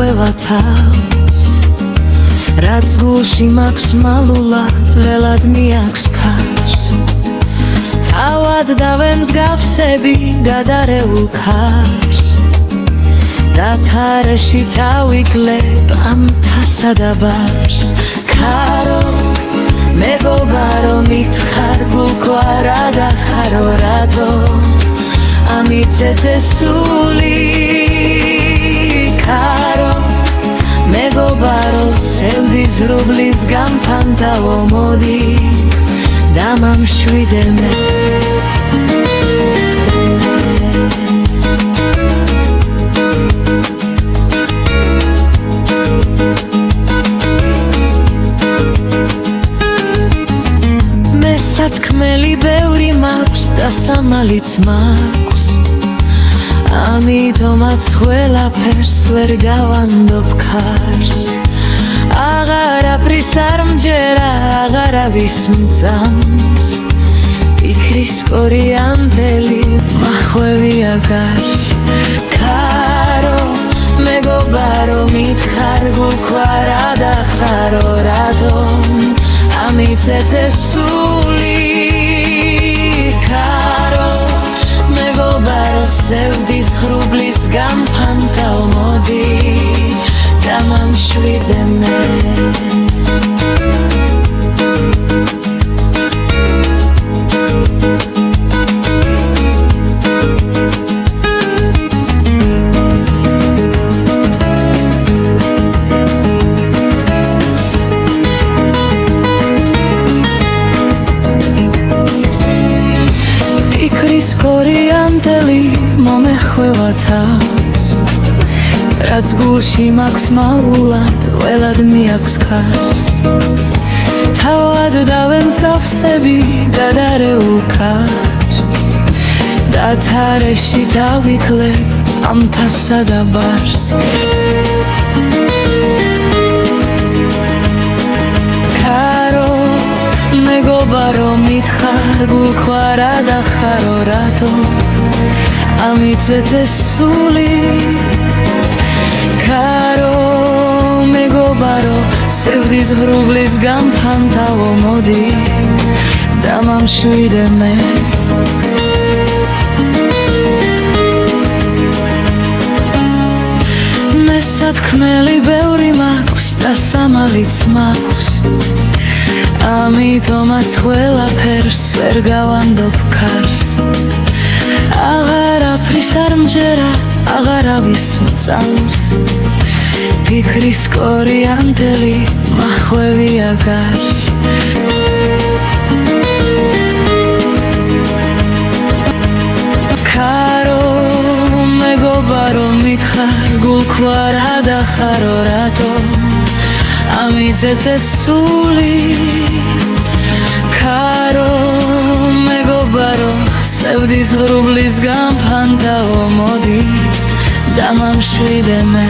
მომეხვევა თავს რაც გულში მაქვს მალულად ველად მიაქვს ქარს თავად დავემსგავსები გადარეულ ქარს დათარეში თავიკლებ ამ თასადაბარს ქარო მეგობარო მითხარ გულქვარა დახარო რატო ამით წეწესული ქარო მეგობარო სევდი ზრუბლის გამფანტავო მოდი დამამშვიდე მე სათქმელი ბევრი მაქვს და სამალიც მაქვს ამიტომაც ყველაფერს ვერ გავანდობ ქარს აღარაფრის არ მჯერა აღარავის მწამს ფიქრის კორიანდელი მახვევია გარს ქარო მეგობარო მითხარ გულქვარა დახარო რატო ამით წეწესული ქარო მეგობარო სევდი ზღრუბლის გამფანტავ მოდი დამამშვიდე მე ფიქრის კორიანდელი მომეხვევა თავს რაც გულში მაქვს მალულად ველად მიაქვს ქარს თავად დავემსგავსები გადარეულ ქარს დათარეში დავიკლებ ამ თასადაბარს ქარო მეგობარო მითხარ გულქვარა დახარო რატო ამით წეწესული ქარო მეგობარო სევდი ზღრუბლის გამფანტავო მოდი დამამშვიდე მე მე სათქმელი ბევრი მაქვს და სამალიც მაქვს ამიტომაც ყველაფერს ვერ გავანდობ ქარს აღარაფრის არ მჯერა აღარავის მწამს ფიქრის კორიანდელი მახვევია გარს ქარო მეგობარო მითხარ გულქვარა დახარო რატო ამით წეწესული ქარო მეგობარო სევდი ზღრუბლის გამფანტავო მოდი დამამშვიდე მე